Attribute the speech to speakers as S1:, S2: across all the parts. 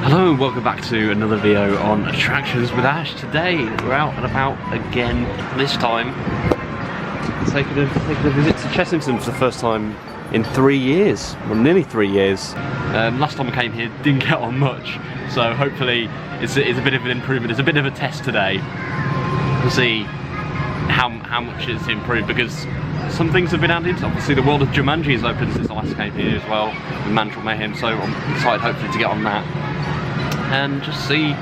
S1: Hello and welcome back to another video on Attractions with Ash. Today we're out and about again, this time taking a visit to Chessington for the first time in 3 years, well nearly 3 years. Last time I came here didn't get on much, so hopefully it's a bit of an improvement. It's a bit of a test today to see how much it's improved, because some things have been added. Obviously the world of Jumanji has opened since I last came here as well, with Mandrill Mayhem, so I'm excited hopefully to get on that and just see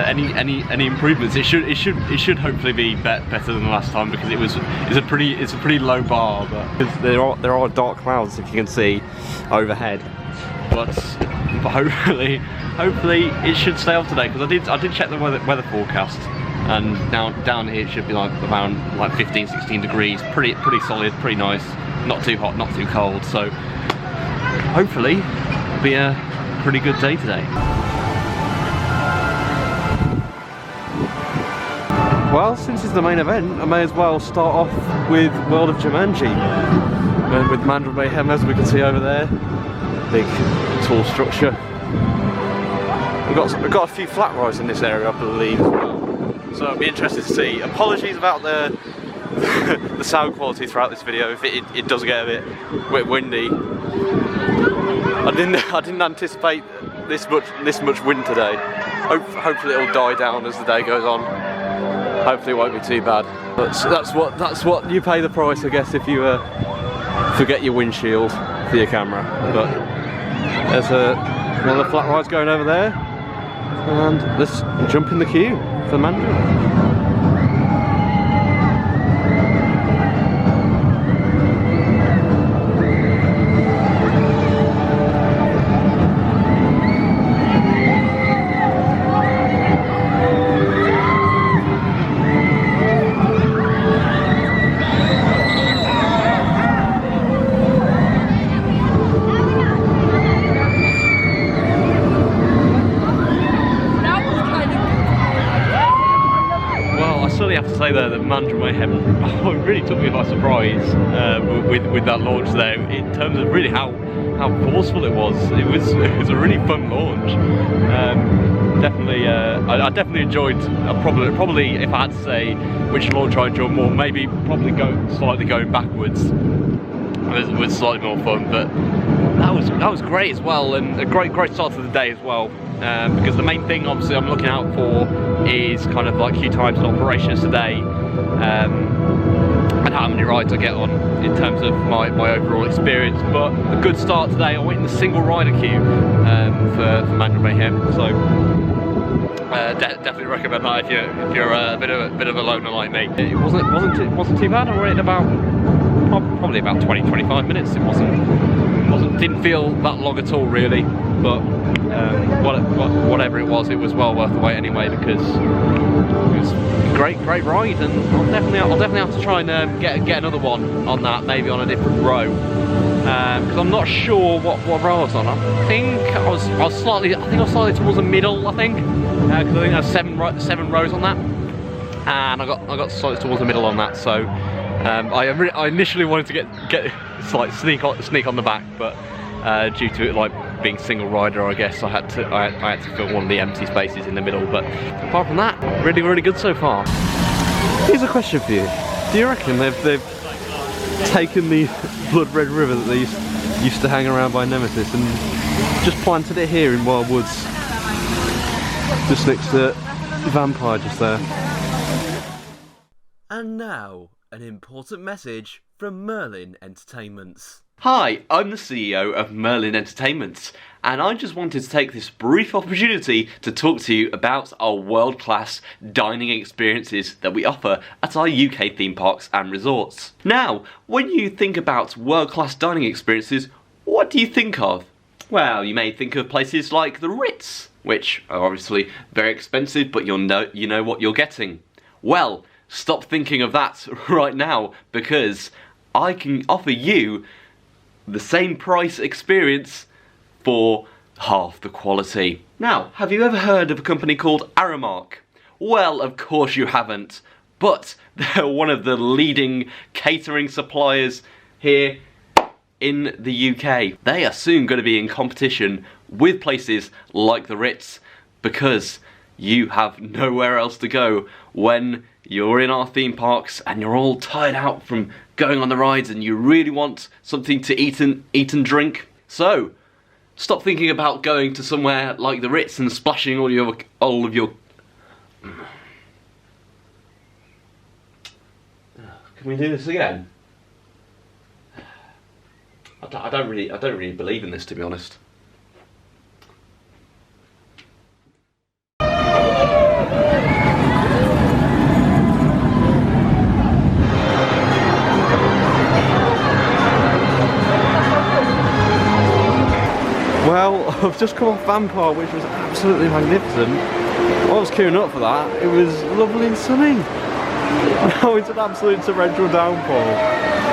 S1: any improvements. It should hopefully be better than the last time, because it's a pretty low bar, but there are dark clouds, if you can see overhead, but hopefully it should stay off today, because I did check the weather forecast, and down here it should be like around like 15-16 degrees, pretty solid, pretty nice, not too hot, not too cold, so hopefully it'll be a pretty good day today. Well, since it's the main event, I may as well start off with World of Jumanji, and with Mandrill Mayhem, as we can see over there. Big, tall structure. We've got a few flat rides in this area, I believe, as well. So it'll be interesting to see. Apologies about the the sound quality throughout this video if it does get a bit windy. I didn't anticipate this much wind today. Hopefully it'll die down as the day goes on. Hopefully it won't be too bad. But that's what you pay the price, I guess, if you forget your windshield for your camera. But there's one of the flat rides going over there, and let's jump in the queue for Mandrill. I have to say there that Mandrill Mayhem really took me by surprise with that launch there, in terms of really how forceful it was. It was a really fun launch. I definitely enjoyed. Probably if I had to say which launch I enjoyed more, maybe probably slightly going backwards was slightly more fun, but that was great as well, and a great start to the day as well. Because the main thing obviously I'm looking out for is kind of like queue times and operations today, and how many rides I get on in terms of my overall experience. But a good start today. I went in the single rider queue for Mandrill Mayhem, so definitely recommend that if you're a bit of a loner like me. It wasn't too bad. I waited probably about 20-25 minutes. Didn't feel that long at all really, but whatever it was well worth the wait anyway, because it was a great ride, and I'll definitely have to try and get another one on that, maybe on a different row, because I'm not sure what row I was on. I think I was slightly towards the middle, I think, because I think there's seven rows on that, and I got slightly towards the middle on that. So I initially wanted to get like sneak on the back, but due to it like being single rider, I guess I had to fill one of the empty spaces in the middle. But apart from that, really good so far. Here's a question for you: do you reckon they've taken the blood red river that they used to hang around by Nemesis and just planted it here in Wild Woods, just next to Vampire, just there?
S2: And now, an important message from Merlin Entertainments.
S1: Hi, I'm the CEO of Merlin Entertainments, and I just wanted to take this brief opportunity to talk to you about our world-class dining experiences that we offer at our UK theme parks and resorts. Now, when you think about world-class dining experiences, what do you think of? Well, you may think of places like the Ritz, which are obviously very expensive, but you know what you're getting. Well, stop thinking of that right now, because I can offer you the same price experience for half the quality. Now, have you ever heard of a company called Aramark? Well, of course you haven't, but they're one of the leading catering suppliers here in the UK. They are soon going to be in competition with places like the Ritz, because you have nowhere else to go when you're in our theme parks and you're all tired out from going on the rides and you really want something to eat and drink. So stop thinking about going to somewhere like the Ritz and splashing all of your. Can we do this again? I don't really believe in this, to be honest. Well, I've just come off Vampire, which was absolutely magnificent. I was queuing up for that. It was lovely and sunny. Now it's an absolute torrential downpour.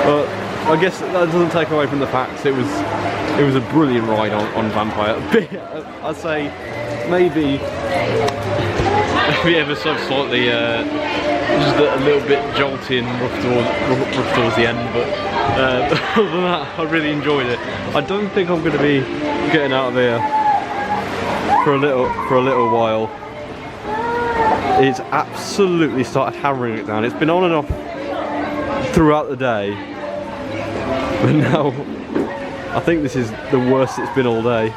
S1: But I guess that doesn't take away from the facts. It was a brilliant ride on Vampire. I'd say maybe ever so slightly just a little bit jolty and rough towards the end, but other than that, I really enjoyed it. I don't think I'm going to be getting out of here for a little while. It's absolutely started hammering it down. It's been on and off throughout the day, but now I think this is the worst it's been all day.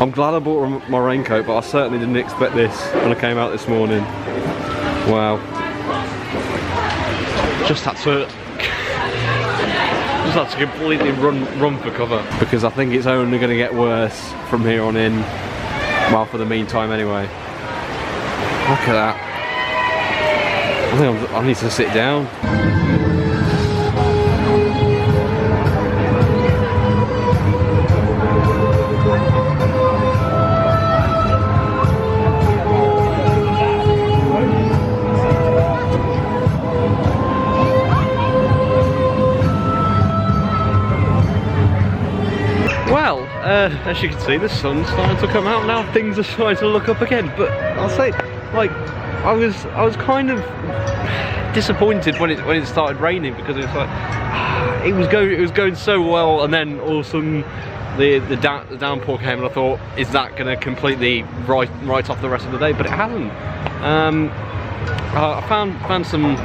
S1: I'm glad I bought my raincoat, but I certainly didn't expect this when I came out this morning. Wow. Just had to completely run for cover, because I think it's only going to get worse from here on in. Well, for the meantime anyway. Look at that. I think I need to sit down. Well, as you can see, the sun's starting to come out now. Things are starting to look up again. But I'll say, like, I was kind of disappointed when it started raining, because it was like it was going so well, and then all of a sudden the downpour came, and I thought, is that going to completely write off the rest of the day? But it hasn't. I found some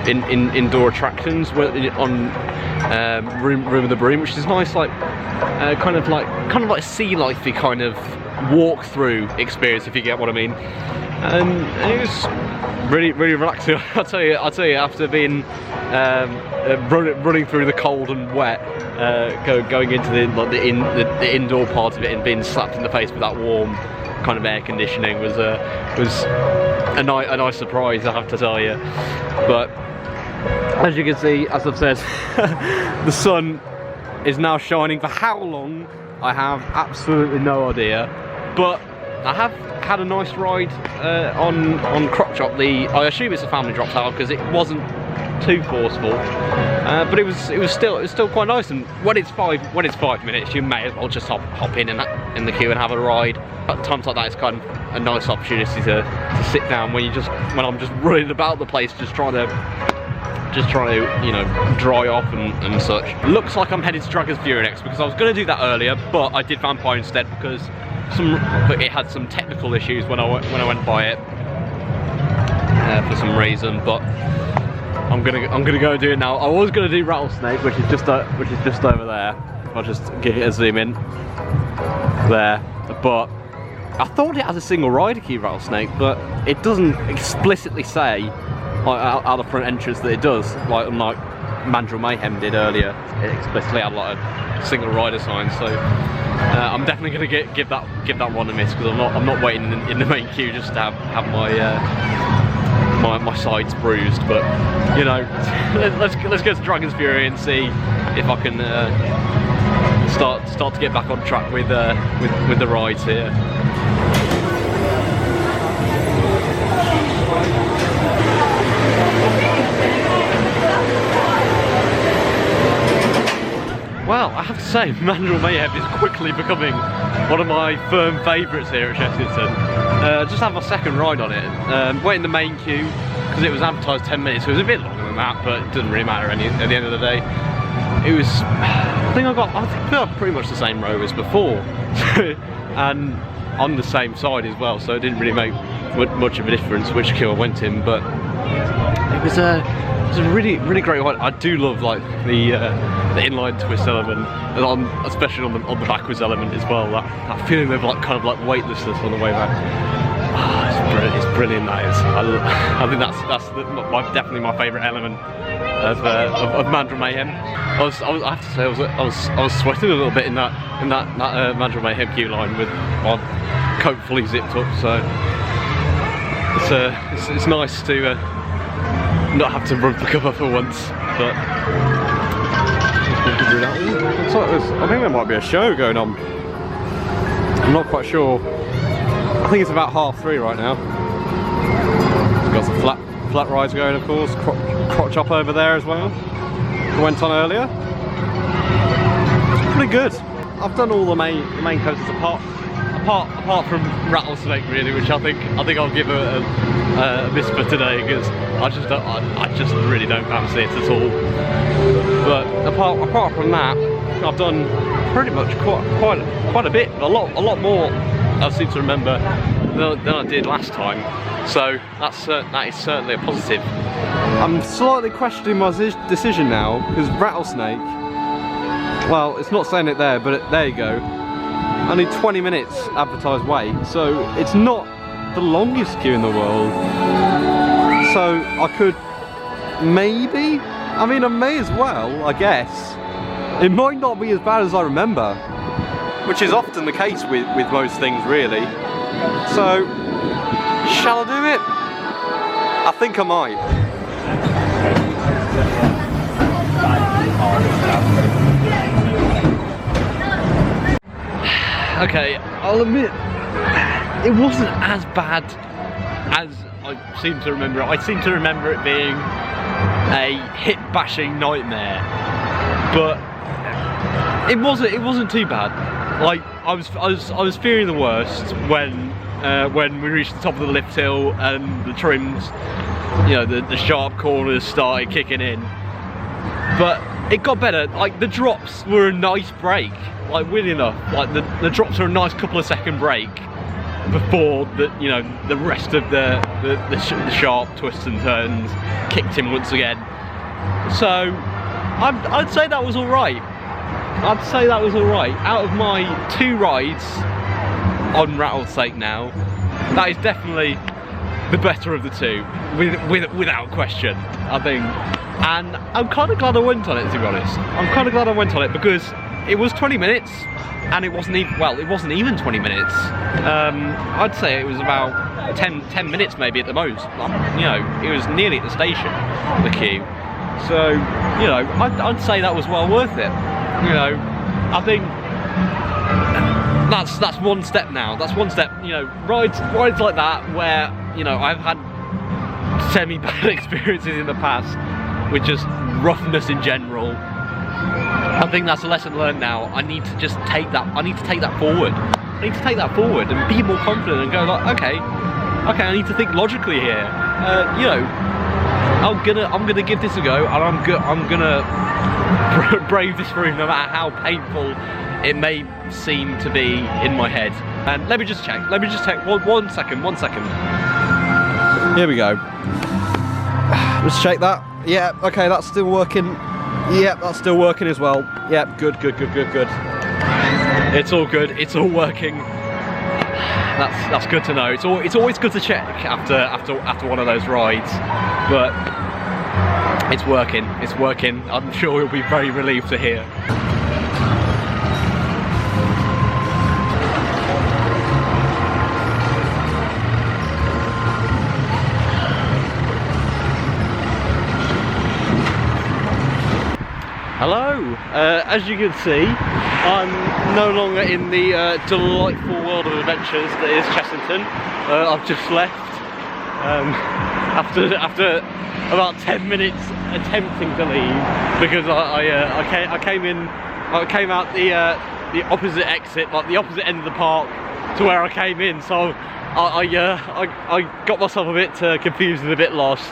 S1: indoor attractions on Room of the Broom, which is nice, like kind of like sea lifey kind of walk through experience, if you get what I mean. And it was really relaxing. I'll tell you, after being running through the cold and wet, going into the indoor part of it and being slapped in the face with that warm kind of air conditioning was a nice surprise, I have to tell you. But as you can see, as I've said, the sun is now shining. For how long, I have absolutely no idea. But I have had a nice ride on Crop Chop. I assume it's a family drop tower because it wasn't too forceful, but it was still quite nice. And when it's 5 minutes, you may as well just hop in the queue and have a ride. At times like that, it's kind of a nice opportunity to sit down when I'm just running about the place, just trying to you know, dry off and such. Looks like I'm headed to Dragon's Fury next, because I was going to do that earlier, but I did Vampire instead because it had some technical issues when I went by it for some reason. But I'm gonna go do it now. I was gonna do Rattlesnake, which is just over there. I'll just give it a zoom in there. But I thought it has a single rider key, Rattlesnake, but it doesn't explicitly say out the front entrance that it does, like unlike Mandrill Mayhem did earlier. It explicitly had like a single rider sign. So I'm definitely going to give that one a miss, because I'm not waiting in the main queue just to have my sides bruised. But you know, let's go to Dragon's Fury and see if I can start to get back on track with the rides here. Well, I have to say, Mandrill Mayhem is quickly becoming one of my firm favourites here at Chessington. Just had my second ride on it. Wait in the main queue, because it was advertised 10 minutes, so it was a bit longer than that, but it doesn't really matter at the end of the day. it was, I think I got pretty much the same row as before, and on the same side as well, so it didn't really make much of a difference which queue I went in, but it was a really great one. I do love like the inline twist element, and especially on the backwards element as well. That feeling of like kind of like weightlessness on the way back. Oh, it's brilliant. That is. I think that's definitely my favourite element of Mandrill Mayhem. I have to say I was sweating a little bit in that Mandrill Mayhem queue line with my coat fully zipped up. So it's nice to not have to rub the cover for once. But I think there might be a show going on. I'm not quite sure. I think it's about 3:30 right now. We've got some flat rides going, of course. Crotch up over there as well. It went on earlier. It's pretty good. I've done all the main coasters apart from Rattlesnake, really, which I think I'll give a miss for today, because I just really don't fancy it at all. But apart from that, I've done pretty much quite a bit, a lot more, I seem to remember, than I did last time. So that is certainly a positive. I'm slightly questioning my decision now, because Rattlesnake, well, it's not saying it there, but there you go. Only 20 minutes advertised wait, so it's not the longest queue in the world. So I could maybe, I mean, I may as well, I guess. It might not be as bad as I remember, which is often the case with most things, really. So, shall I do it? I think I might. Okay, I'll admit, it wasn't as bad as I seem to remember it. I seem to remember it being a hip-bashing nightmare, but it wasn't too bad. Like I was fearing the worst when we reached the top of the lift hill and the trims, you know, the sharp corners started kicking in. But it got better. Like the drops were a nice break. Like weirdly enough, like the drops are a nice couple of second break before the rest of the sharp twists and turns kicked in once again. So I'd say that was all right. I'd say that was all right. Out of my 2 rides on Rattlesnake now, that is definitely the better of the 2, without question, I think. And I'm kind of glad I went on it, to be honest. I'm kind of glad I went on it because it was 20 minutes, and it wasn't even, well, it wasn't even 20 minutes. I'd say it was about 10 minutes maybe at the most. You know, it was nearly at the station, the queue. So, you know, I'd say that was well worth it. You know, I think that's one step now. That's one step. You know, rides like that where, you know, I've had semi-bad experiences in the past with just roughness in general. I think that's a lesson learned now. I need to just take that. I need to take that forward. I need to take that forward and be more confident and go like, okay, I need to think logically here. You know, I'm gonna give this a go, and I'm gonna brave this through, no matter how painful it may seem to be in my head. And let me just check. One second. Here we go. Let's check that. Yeah, okay, that's still working. Yeah, that's still working as well. Yeah, good. It's all good. It's all working. That's good to know. It's always good to check after one of those rides, but it's working. It's working. I'm sure you'll be very relieved to hear. Hello! As you can see, I'm no longer in the delightful world of adventures that is Chessington. I've just left after about 10 minutes attempting to leave, because I came out the opposite exit, like the opposite end of the park to where I came in. So I got myself a bit confused and a bit lost.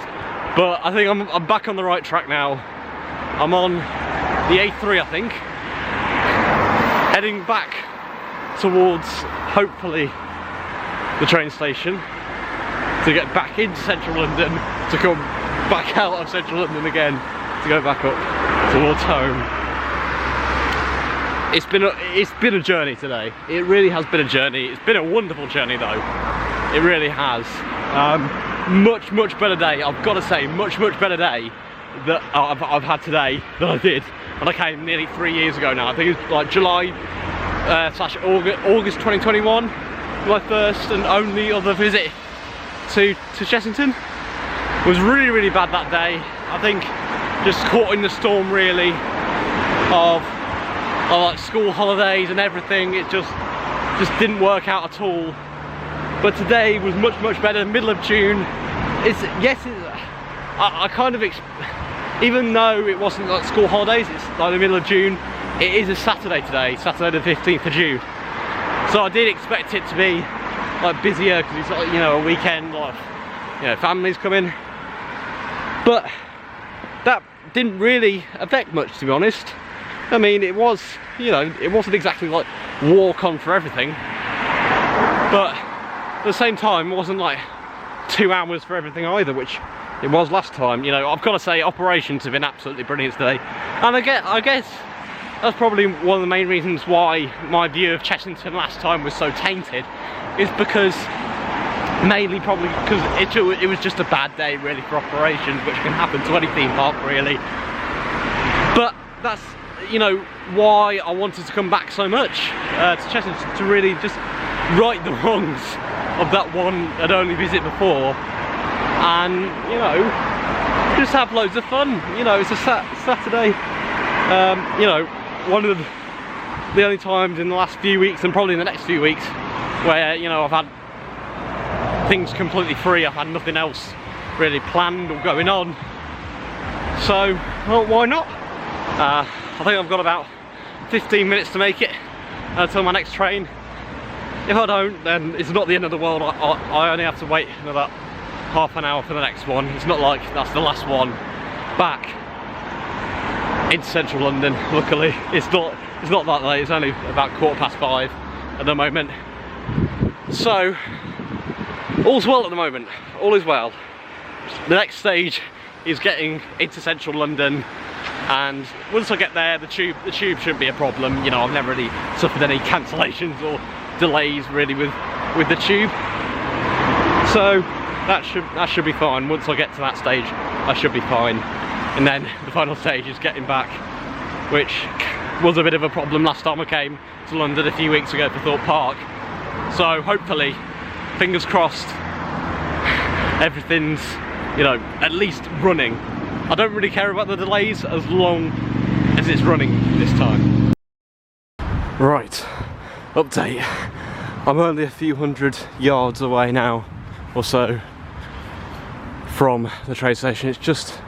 S1: But I think I'm back on the right track now. I'm on the A3 I think, heading back towards hopefully the train station to get back into central London, to come back out of central London again to go back up towards home. It's been a journey today. It really has been a journey. It's been a wonderful journey though. It really has. Much better day. I've got to say, much better day that I've had today than I did when I came nearly 3 years ago now. I think it's like July / August 2021, my first and only other visit to Chessington. It was really bad that day. I think just caught in the storm really of like school holidays and everything. It just didn't work out at all. But today was much better. Middle of June. I kind of, even though it wasn't like school holidays, it's like the middle of June. It is a Saturday today, Saturday the 15th of June. So I did expect it to be like busier because it's like, you know, a weekend, like, you know, families coming. But that didn't really affect much, to be honest. I mean, it was, you know, it wasn't exactly like walk on for everything, but at the same time, it wasn't like 2 hours for everything either, which it was last time. You know, I've got to say, operations have been absolutely brilliant today, and I guess that's probably one of the main reasons why my view of Chessington last time was so tainted, is because mainly probably because it was just a bad day really for operations, which can happen to any theme park really. But that's, you know, why I wanted to come back so much to Chessington, to really just right the wrongs of that one and only visit before, and, you know, just have loads of fun. You know, it's a Saturday. You know, one of the only times in the last few weeks, and probably in the next few weeks, where, you know, I've had things completely free. I've had nothing else really planned or going on. So, well, why not? I think I've got about 15 minutes to make it until my next train. If I don't, then it's not the end of the world. I only have to wait another half an hour for the next one. It's not like that's the last one back into central London. Luckily, it's not that late. It's only about 5:15 at the moment. So all's well at the moment. All is well. The next stage is getting into central London, and once I get there, the tube shouldn't be a problem. You know, I've never really suffered any cancellations or delays really with the tube, so that should be fine. Once I get to that stage, I should be fine. And then the final stage is getting back, which was a bit of a problem last time I came to London a few weeks ago for Thorpe Park. So hopefully, fingers crossed, everything's, you know, at least running. I don't really care about the delays as long as it's running this time. Right, update. I'm only a few hundred yards away now, or so, from the train station. It's just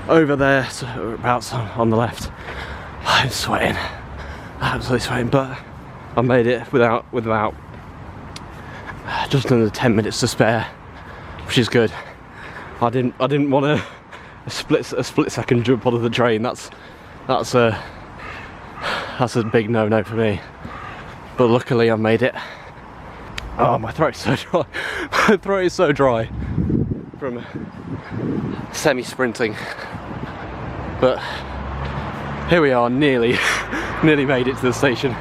S1: over there, so about on the left. I'm sweating, absolutely sweating, but I made it without just under 10 minutes to spare, which is good. I didn't want a split second jump onto the train. That's a big no-no for me. But luckily I made it. Oh, my throat's so dry. My throat is so dry from semi-sprinting. But here we are, nearly made it to the station.